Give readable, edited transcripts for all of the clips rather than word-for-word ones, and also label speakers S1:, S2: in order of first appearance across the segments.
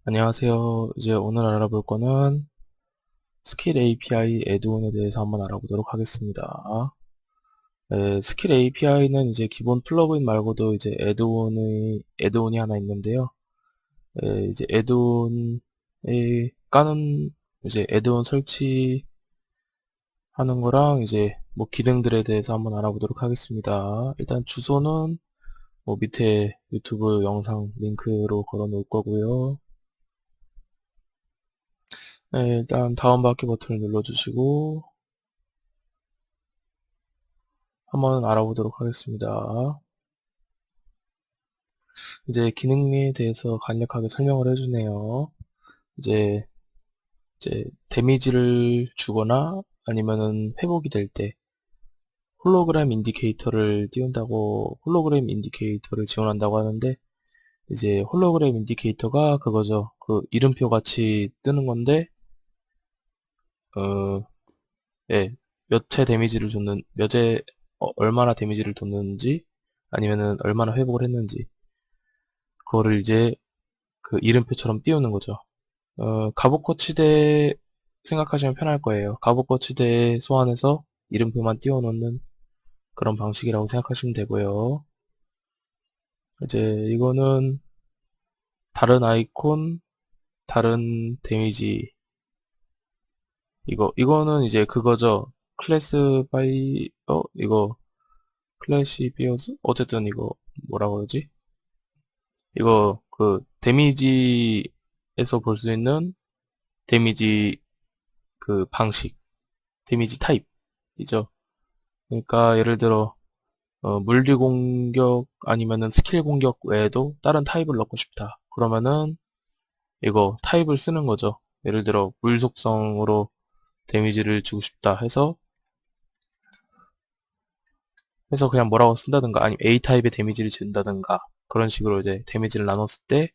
S1: 안녕하세요. 이제 오늘 알아볼 거는 스킬 API 애드온에 대해서 한번 알아보도록 하겠습니다. 스킬 API는 이제 기본 플러그인 말고도 이제 애드온이 하나 있는데요. 이제 애드온에 까는 이제 애드온 설치하는 거랑 이제 뭐 기능들에 대해서 한번 알아보도록 하겠습니다. 일단 주소는 뭐 밑에 유튜브 영상 링크로 걸어 놓을 거고요. 일단 다운받기 버튼을 눌러주시고 한번 알아보도록 하겠습니다. 이제 기능에 대해서 간략하게 설명을 해주네요. 이제, 이제 데미지를 주거나 아니면은 회복이 될 때 홀로그램 인디케이터를 띄운다고 홀로그램 인디케이터를 지원한다고 하는데 이제 홀로그램 인디케이터가 그거죠. 그 이름표 같이 뜨는 건데 어, 예, 몇회 데미지를 줬는 몇에 얼마나 데미지를 줬는지 아니면은 얼마나 회복을 했는지 그거를 이제 그 이름표처럼 띄우는 거죠. 갑옷거치대 생각하시면 편할 거예요. 갑옷거치대 소환해서 이름표만 띄워놓는 그런 방식이라고 생각하시면 되고요. 이제 이거는 다른 아이콘, 다른 데미지 이거는 이제 그거죠. 클래스 바이 이거 클래시피어즈 어쨌든 이거 뭐라 그러지? 이거 그 데미지에서 볼 수 있는 데미지 그 방식, 데미지 타입이죠. 그러니까 예를 들어 물리 공격 아니면은 스킬 공격 외에도 다른 타입을 넣고 싶다. 그러면은 이거 타입을 쓰는 거죠. 예를 들어 물 속성으로 데미지를 주고 싶다 해서 그냥 뭐라고 쓴다든가 아니면 A 타입의 데미지를 준다든가 그런 식으로 이제 데미지를 나눴을 때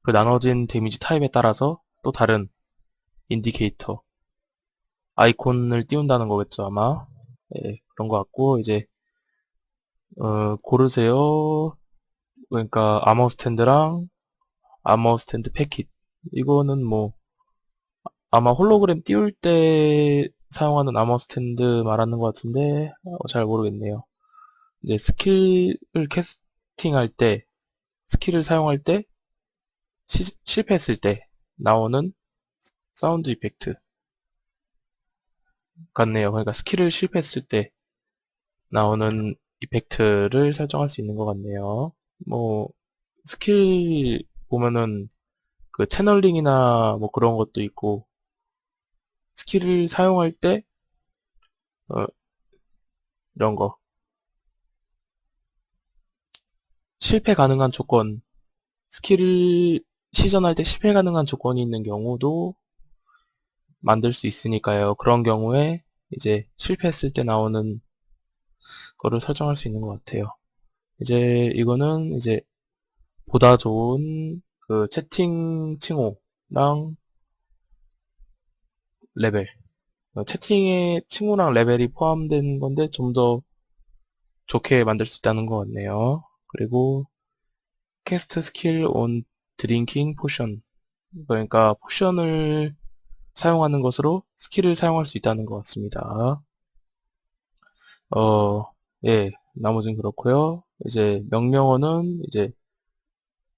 S1: 그 나눠진 데미지 타입에 따라서 또 다른 인디케이터 아이콘을 띄운다는 거겠죠 아마. 그런 것 같고 이제 고르세요. 그러니까 아머 스탠드랑 아머 스탠드 패킷 이거는 뭐 아마 홀로그램 띄울 때 사용하는 아머 스탠드 말하는 것 같은데 잘 모르겠네요. 이제 스킬을 캐스팅할 때 스킬을 사용할 때 실패했을 때 나오는 사운드 이펙트 같네요. 그러니까 스킬을 실패했을 때 나오는 이펙트를 설정할 수 있는 것 같네요. 뭐 스킬 보면은 그 채널링이나 뭐 그런 것도 있고 스킬을 사용할 때 어, 이런 거 실패 가능한 조건 스킬을 시전할 때 실패 가능한 조건이 있는 경우도 만들 수 있으니까요. 그런 경우에 이제 실패했을 때 나오는 거를 설정할 수 있는 것 같아요. 이제 이거는 이제 보다 좋은 그 채팅 칭호랑 레벨 채팅에 칭호랑 레벨이 포함된 건데 좀 더 좋게 만들 수 있다는 것 같네요. 그리고 캐스트 스킬 온 드링킹 포션 그러니까 포션을 사용하는 것으로 스킬을 사용할 수 있다는 것 같습니다. 예, 나머진 그렇고요. 이제 명령어는 이제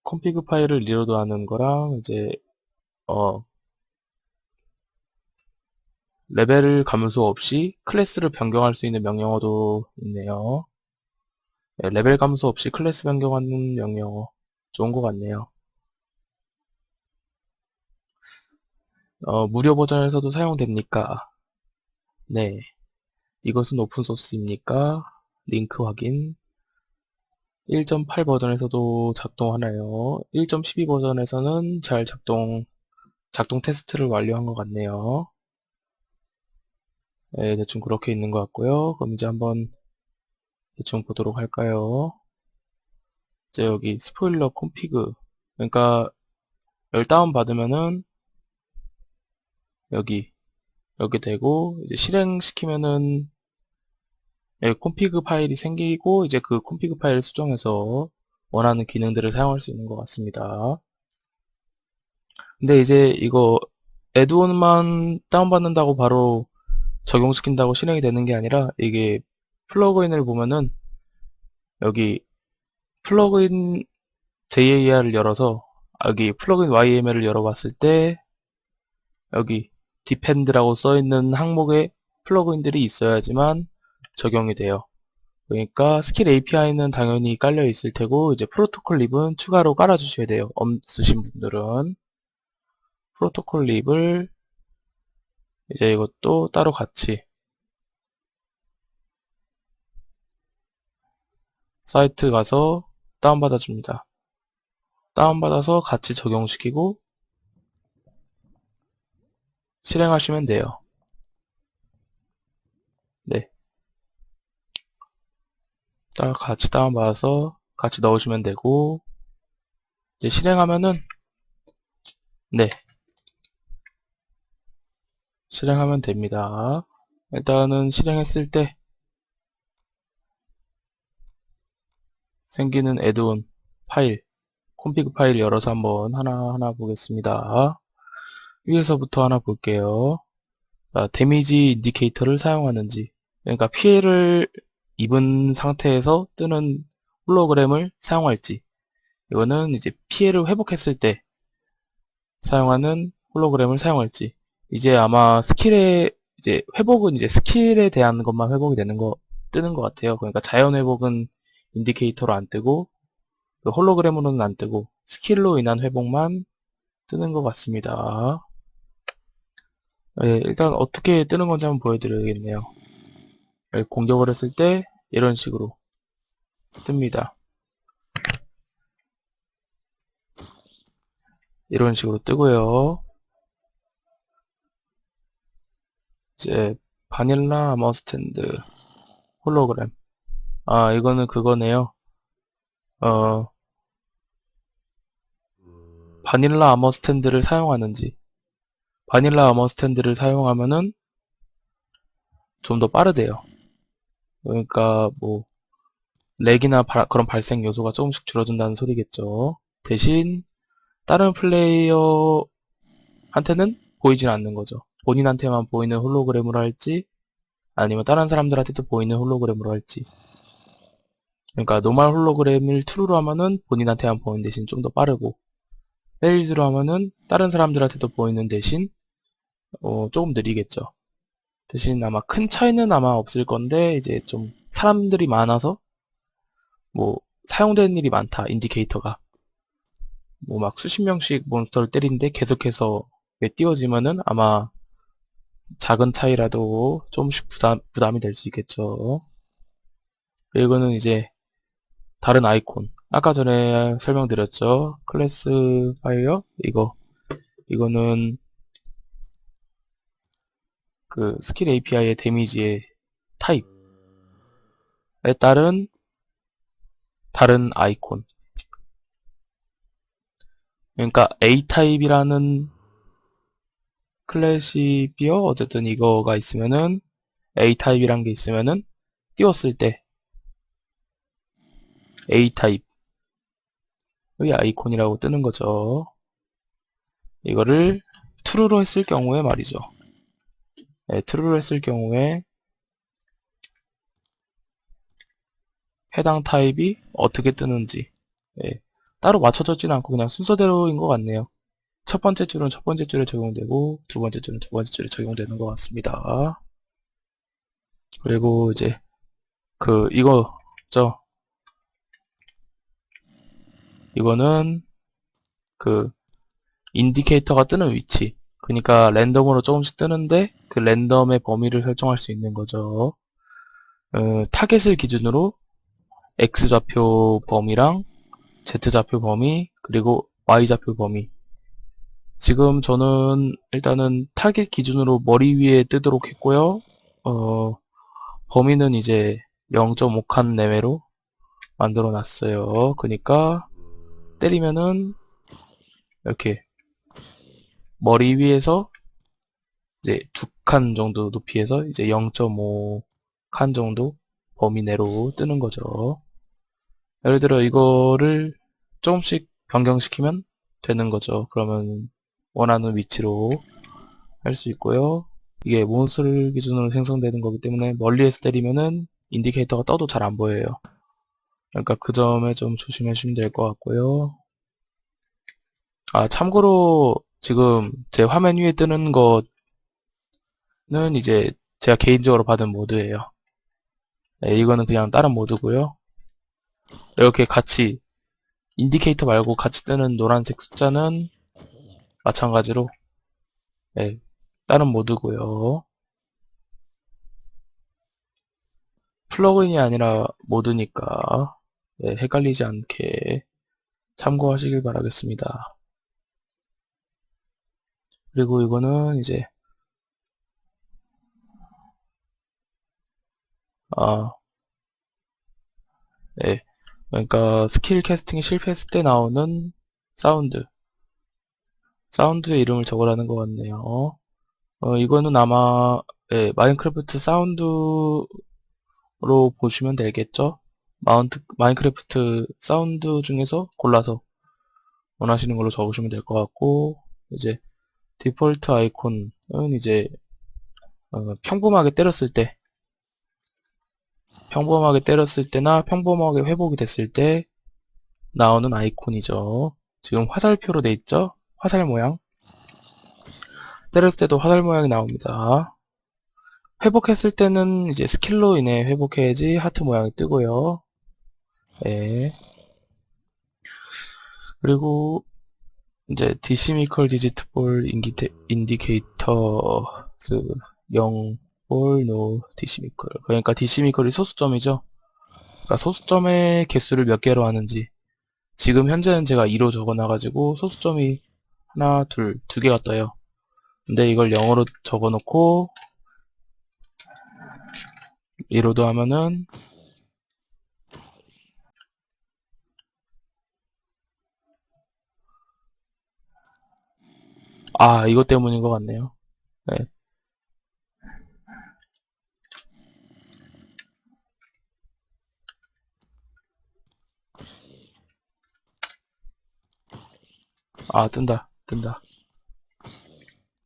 S1: config 파일을 리로드 하는 거랑 이제 어, 레벨 감소 없이 클래스를 변경할 수 있는 명령어도 있네요. 예, 레벨 감소 없이 클래스 변경하는 명령어 좋은 것 같네요. 무료 버전에서도 사용됩니까? 네. 이것은 오픈소스입니까? 링크 확인. 1.8 버전에서도 작동하나요? 1.12 버전에서는 잘 작동 테스트를 완료한 것 같네요. 네, 대충 그렇게 있는 것 같고요. 그럼 이제 한번 대충 보도록 할까요? 이제 여기 스포일러 콤피그 그러니까 열 다운 받으면은 여기 되고 이제 실행시키면은 콤피그 파일이 생기고 이제 그 콤피그 파일을 수정해서 원하는 기능들을 사용할 수 있는 것 같습니다. 근데 이제 이거 애드온만 다운받는다고 바로 적용시킨다고 실행이 되는 게 아니라 이게 플러그인을 보면은 여기 플러그인 JAR을 열어서 여기 플러그인 YML을 열어봤을 때 여기 디펜드라고 써있는 항목에 플러그인들이 있어야지만 적용이 돼요. 그러니까 스킬 API는 당연히 깔려 있을 테고 이제 프로토콜 립은 추가로 깔아주셔야 돼요. 없으신 분들은 프로토콜 립을 이제 이것도 따로 같이 사이트 가서 다운받아 줍니다. 다운받아서 같이 적용시키고 실행하시면 돼요. 네, 딱 같이 다운받아서 같이 넣으시면 되고 이제 실행하면은 네, 실행하면 됩니다. 일단은 실행했을 때 생기는 애드온 파일, 콘피그 파일 열어서 한번 하나하나 보겠습니다. 위에서부터 하나 볼게요. 데미지 인디케이터를 사용하는지, 그러니까 피해를 입은 상태에서 뜨는 홀로그램을 사용할지, 이거는 이제 피해를 회복했을 때 사용하는 홀로그램을 사용할지, 이제 아마 스킬의 이제 회복은 이제 스킬에 대한 것만 회복이 되는 거 뜨는 것 같아요. 그러니까 자연 회복은 인디케이터로 안 뜨고 그 홀로그램으로는 안 뜨고 스킬로 인한 회복만 뜨는 것 같습니다. 네, 일단 어떻게 뜨는 건지 한번 보여드려야겠네요. 공격을 했을 때 이런 식으로 뜹니다. 이런 식으로 뜨고요. 이제 바닐라 머스탠드 홀로그램. 이거는 그거네요. 어, 바닐라 아머 스탠드를 사용하는지. 바닐라 아머 스탠드를 사용하면은 좀 더 빠르대요. 그러니까 뭐 렉이나 그런 발생 요소가 조금씩 줄어든다는 소리겠죠. 대신 다른 플레이어한테는 보이진 않는 거죠. 본인한테만 보이는 홀로그램으로 할지 아니면 다른 사람들한테도 보이는 홀로그램으로 할지. 그러니까 노멀 홀로그램을 true로 하면은 본인한테만 보이는 대신 좀 더 빠르고 페이지로 하면은 다른 사람들한테도 보이는 대신 조금 느리겠죠. 대신 아마 큰 차이는 아마 없을 건데 이제 좀 사람들이 많아서 뭐 사용되는 일이 많다 인디케이터가 뭐 막 수십 명씩 몬스터를 때리는데 계속해서 띄워지면은 아마 작은 차이라도 조금씩 부담이 될 수 있겠죠. 이거는 이제 다른 아이콘 아까 전에 설명드렸죠. 클래스 파이어 이거는 그 스킬 API의 데미지의 타입에 따른 다른 아이콘. 그러니까 A 타입이라는 클래시 비어 어쨌든 이거가 있으면은 A 타입이란 게 있으면은 띄웠을 때 A 타입의 아이콘이라고 뜨는 거죠. 이거를 true로 했을 경우에 말이죠. 네, true로 했을 경우에 해당 타입이 어떻게 뜨는지 따로 맞춰졌지는 않고 그냥 순서대로인 것 같네요. 첫 번째 줄은 첫 번째 줄에 적용되고 두 번째 줄은 두 번째 줄에 적용되는 것 같습니다. 그리고 이제 이거죠. 이거는 그 인디케이터가 뜨는 위치. 그러니까 랜덤으로 조금씩 뜨는데 그 랜덤의 범위를 설정할 수 있는 거죠. 타겟을 기준으로 X좌표 범위랑 Z좌표 범위 그리고 Y좌표 범위. 지금 저는 일단은 타겟 기준으로 머리 위에 뜨도록 했고요. 범위는 이제 0.5칸 내외로 만들어 놨어요. 그러니까 때리면은 이렇게 머리 위에서 이제 2칸 정도 높이에서 이제 0.5칸 정도 범위 내로 뜨는 거죠. 예를 들어 이거를 조금씩 변경시키면 되는 거죠. 그러면 원하는 위치로 할 수 있고요. 이게 몬스터를 기준으로 생성되는 거기 때문에 멀리에서 때리면은 인디케이터가 떠도 잘 안 보여요. 그러니까 그 점에 좀 조심하시면 될 것 같고요. 아, 참고로 지금 제 화면 위에 뜨는 거는 이제 제가 개인적으로 받은 모드예요. 네, 이거는 그냥 다른 모드고요. 이렇게 같이 인디케이터 말고 같이 뜨는 노란색 숫자는 마찬가지로 네, 다른 모드고요. 플러그인이 아니라 모드니까 네, 헷갈리지 않게 참고하시길 바라겠습니다. 그리고 이거는 이제 아, 네, 그러니까 스킬 캐스팅이 실패했을 때 나오는 사운드의 이름을 적으라는 것 같네요. 이거는 아마 마인크래프트 사운드로 보시면 되겠죠? 마인크래프트 사운드 중에서 골라서 원하시는 걸로 적으시면 될 것 같고, 이제 디폴트 아이콘은 이제 평범하게 때렸을 때나 평범하게 회복이 됐을 때 나오는 아이콘이죠. 지금 화살표로 돼 있죠? 화살 모양. 때렸을 때도 화살 모양이 나옵니다. 회복했을 때는 이제 스킬로 인해 회복해야지 하트 모양이 뜨고요. 네. 그리고 이제 디시미컬 디지트볼 인디케이터스 0볼 노 디시미컬. 그러니까 디시미컬이 소수점이죠. 그러니까 소수점의 개수를 몇 개로 하는지. 지금 현재는 제가 2로 적어놔가지고 소수점이 하나, 둘, 두 개가 떠요. 근데 이걸 0으로 적어놓고 2로도 하면은 아, 이것 때문인 것 같네요. 네. 아, 뜬다.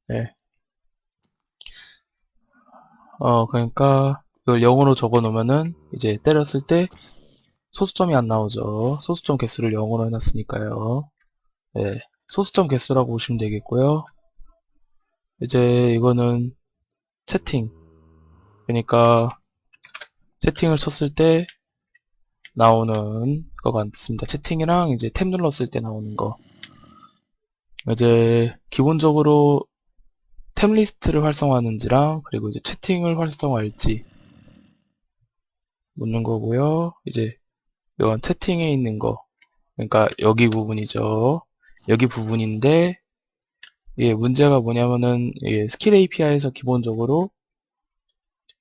S1: 네. 그러니까 이걸 0으로 적어 놓으면은 이제 때렸을 때 소수점이 안 나오죠. 소수점 개수를 0으로 해놨으니까요. 네. 소수점 개수라고 보시면 되겠고요. 이제 이거는 채팅. 그러니까 채팅을 쳤을 때 나오는 거가 있습니다. 채팅이랑 이제 탭 눌렀을 때 나오는 거. 이제 기본적으로 탭 리스트를 활성화하는지랑 그리고 이제 채팅을 활성화할지 묻는 거고요. 이제 이건 채팅에 있는 거. 그러니까 여기 부분이죠. 여기 부분인데 이게 문제가 뭐냐면은 이게 스킬 API에서 기본적으로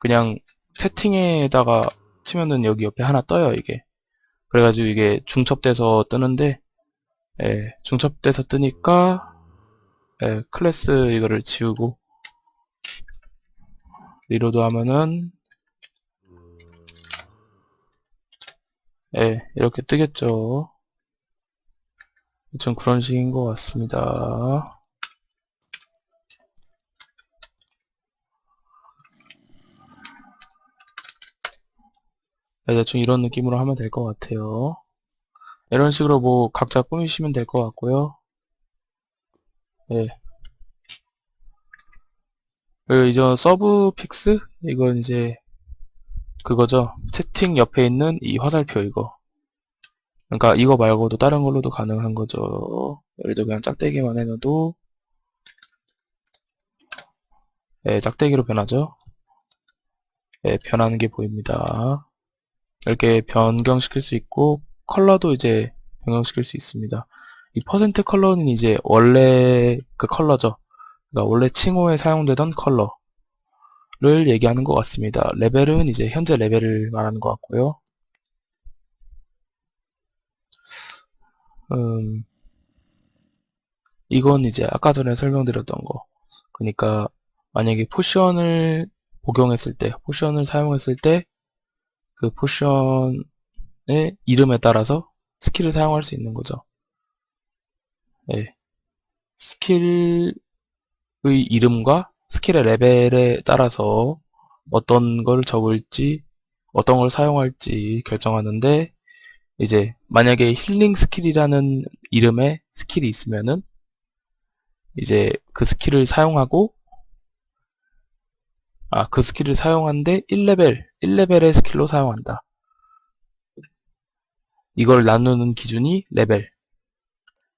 S1: 그냥 채팅에다가 치면은 여기 옆에 하나 떠요 이게. 그래가지고 이게 중첩돼서 뜨는데 중첩돼서 뜨니까 클래스 이거를 지우고 리로드 하면은 이렇게 뜨겠죠. 좀 그런 식인 것 같습니다. 대충 이런 느낌으로 하면 될 것 같아요. 이런 식으로 뭐 각자 꾸미시면 될 것 같고요. 예. 그리고 이제 서브 픽스? 이건 이제 그거죠. 채팅 옆에 있는 이 화살표 이거. 그러니까 이거 말고도 다른 걸로도 가능한 거죠. 예를 들어 그냥 짝대기만 해놔도 짝대기로 변하죠. 변하는 게 보입니다. 이렇게 변경시킬 수 있고 컬러도 이제 변경시킬 수 있습니다. 이 퍼센트 컬러는 이제 원래 그 컬러죠. 그러니까 원래 칭호에 사용되던 컬러를 얘기하는 것 같습니다. 레벨은 이제 현재 레벨을 말하는 것 같고요. 이건 이제 아까 전에 설명드렸던 거. 그러니까 만약에 포션을 복용했을 때, 포션을 사용했을 때 그 포션의 이름에 따라서 스킬을 사용할 수 있는 거죠. 예. 스킬의 이름과 스킬의 레벨에 따라서 어떤 걸 적을지, 어떤 걸 사용할지 결정하는데, 이제 만약에 힐링 스킬이라는 이름의 스킬이 있으면은 이제 그 스킬을 사용하고, 그 스킬을 사용하는데 1레벨의 스킬로 사용한다. 이걸 나누는 기준이 레벨.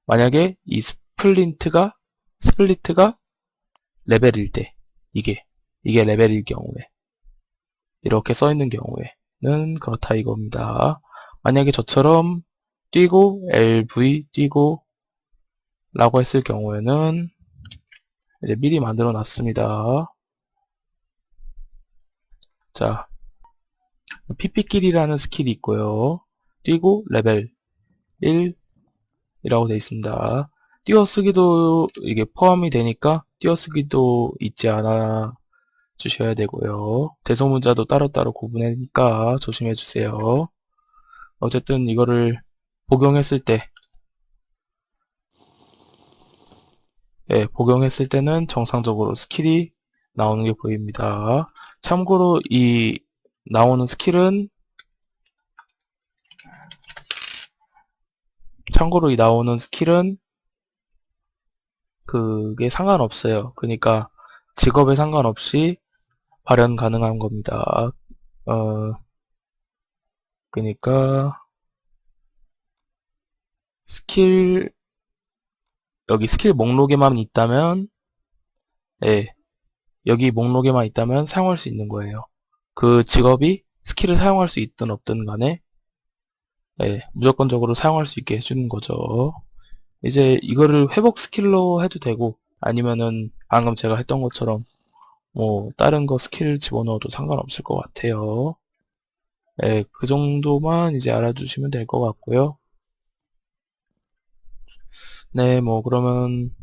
S1: 만약에 이 스플리트가 레벨일 때, 이게 레벨일 경우에, 이렇게 써있는 경우에는 그렇다 이겁니다. 만약에 저처럼 뛰고, LV 뛰고, 라고 했을 경우에는, 이제 미리 만들어 놨습니다. 자, PP끼리라는 스킬이 있고요. 뛰고, 레벨 1, 이라고 되어 있습니다. 띄어쓰기도 이게 포함이 되니까 띄어쓰기도 잊지 않아 주셔야 되고요. 대소문자도 따로따로 구분하니까 조심해 주세요. 어쨌든 이거를 복용했을 때, 복용했을 때는 정상적으로 스킬이 나오는 게 보입니다. 참고로 이 나오는 스킬은 그게 상관없어요. 그러니까 직업에 상관없이 발현 가능한 겁니다. 그러니까 스킬 여기 스킬 목록에만 있다면, 예, 여기 목록에만 있다면 사용할 수 있는 거예요. 그 직업이 스킬을 사용할 수 있든 없든 간에, 무조건적으로 사용할 수 있게 해주는 거죠. 이제 이거를 회복 스킬로 해도 되고, 아니면은 방금 제가 했던 것처럼 뭐 다른 거 스킬 집어넣어도 상관없을 것 같아요. 그 정도만 이제 알아두시면 될 것 같고요. 네, 뭐 그러면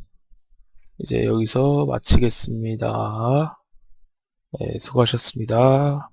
S1: 이제 여기서 마치겠습니다. 수고하셨습니다.